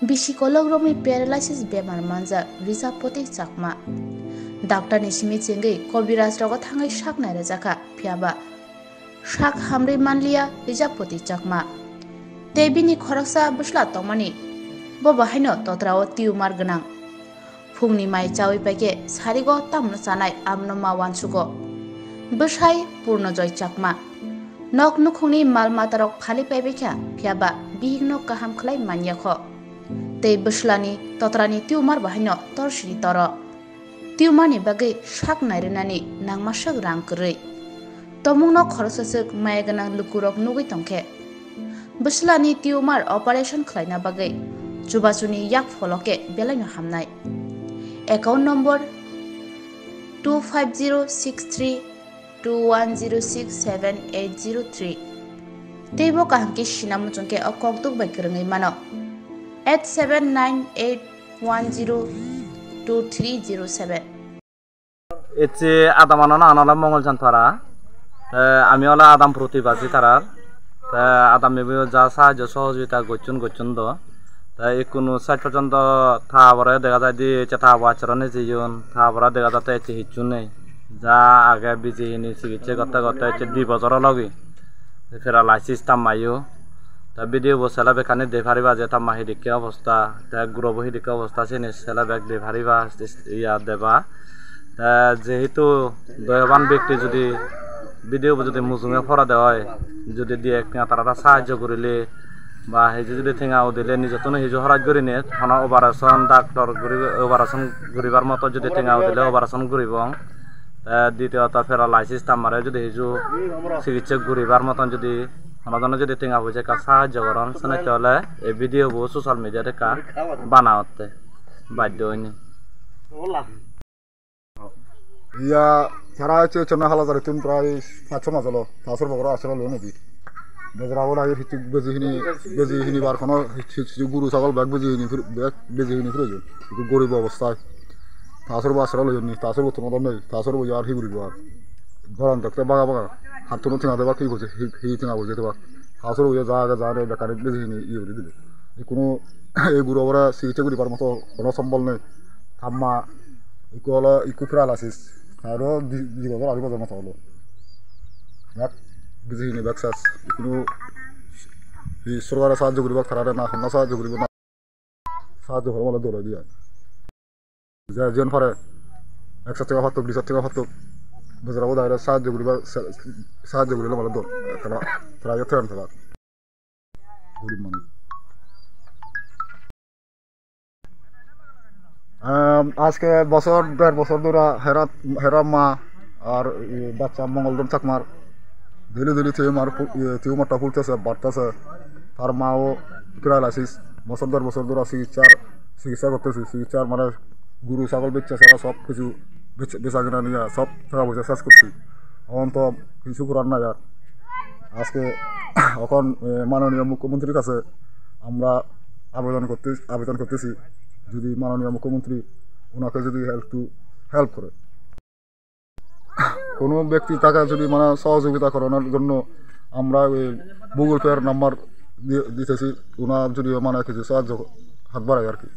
Bisikologrami paralysis bemar manja rizapoti chakma. Doctor ni simi chengai Kobiraj rogo thangai sak naira jaka phiaba. Sak hamri manliya rizapoti chakma. Tebini khoraksa busla tongmani. Boba haino totrao tumor gnang. Phungni mai chawi pake sarigo tamno chanai amno ma wansugo. Bushai purno joy chakma. Nok nukhungni mal matarok phali pebekha phiaba bihigno kaham khlai manyakho. Tei buslani totrani tumor bahaino torsiri toro. Tumorni bagai sak nairinani nangmasak rang krui. Tomungno khorosasuk mayaganang lukurok nugui tongkhe. Buslani tumor operation khlaina bagai chubachuni yak foloke belaino hamnai. Account number 2506321067803. Teibo kahangki sinamu chungke okoktuk bai krengai mano 8798102307. এতে আদামানো না আনালা মঙ্গল জানতারা আমি হলো আদাম প্রতিবাসী তারা আদাম যা সাহায্য সহযোগিতা গচ্ছন দ কোনো side পর্যন্ত থাবরে দেখা যায় যে থাব আচরণে জীবন থাবরা দেখা যাতে এতে হিচ্ছু নেই যা আগে বিজিহিনি চিকিৎসা করতে করতে 2 বছর লগে প্যারালাইসিস তামাইও তা ভিডিও বসালা বেখানে দেভারিবা যে তামা হিদিকে অবস্থা তা গ্রব হিদিকে অবস্থা সে নেসেলা বেগ দেভারিবা ইয়া দেবা তা যেহেতু দয়বান ব্যক্তি যদি ভিডিও যদি মুজুমে ফরা দেওয়া হয় যদি দিয়ে তারা সাহায্য করিলে বা হেজু যদি ঠেঙাও দিলে নিজতনে হেজু হরাজ করি নে থানা অপারেশন ডাক্তার অপারেশন করিবার মতো যদি ঠেঙাও দিলে অপারেশন করিব দ্বিতীয়ত প্যারালাইসিস তামারে যদি হেজু চিকিৎসা করিবার মতন যদি আমাদের যদি ঠেঙা পয়সা কা সাহায্য করেন শোনাইতে হলে এই ভিডিও বহু সোশ্যাল মিডিয়াতে কা বানাওতে বাধ্য হয়নি ইয়া সারা হচ্ছে চন্না হালা যারে তুমি প্রায় 5-6 মাস হলো তাসর বগরা আসলে লো নাকি বেজরাও লাগে হিচু বেজিহিনি বার কোনো হিচু গুরু ছাগল ব্যাগ বেজিহিনি প্রয়োজন একটু গরিব অবস্থায় তাসর বাসরা লইনি তাসর বর্তমান দাম নেই তাসর বই আর হি ঘুরিব আর ধরান থাকতে বাগা হাতনো ঠেঙা দেবা কি করছে হি ঠেঙা বই যেতে বা তাসর বই যা রে বেকারে বেজিহিনি ইয়ে করে দিলে কোনো এই গুরু ওরা চিকিৎসা করিবার মতো কোনো সম্বল নেই থাম্মা ইকু প্যারালাইসিস আরও 2 বছর আড়াই বছর মতো হলো ব্যাগ বেজিহিনি ব্যাগ চাষ কোনো সরকারের সাহায্য করিব তারা না হন্না সাহায্য করিব না সাহায্য করে বলে দৌড়াই দিয়া যে যেন পারে 100 টাকা হাতক 200 টাকা হাতক বেজরাও দাঁড়িয়ে সাহায্য করিলে বলে দৌড় তারা যেতে আনতে পারে গরিব মানুষ আজকে বছর 1.5 বছর ধরে হেরা মা আর বাচ্চা মঙ্গলদম চাকমার ধীরে টিউমারটা ফুলতেছে বাড়তেছে তার মাও প্যারালাইসিস বছর 1.5 বছর ধরে চিকিৎসা করতেছি চিকিৎসার মানে গরু ছাগল বেচা ছাড়া সব কিছু বেচা কেনা নিয়ে সব টাকা পয়সা শেষ করছি এখন তো কিছু করার নাই আর আজকে এখন মাননীয় মুখ্যমন্ত্রীর কাছে আমরা আবেদন করতেছি যদি মাননীয় মুখ্যমন্ত্রী ওনাকে যদি হেল্প করে কোনো ব্যক্তি তাকে যদি মানে সহযোগিতা করানোর জন্য আমরা ওই গুগল পের নাম্বার দিতেছি ওনার যদি মানে কিছু সাহায্য হাত বাড়ায় আর কি।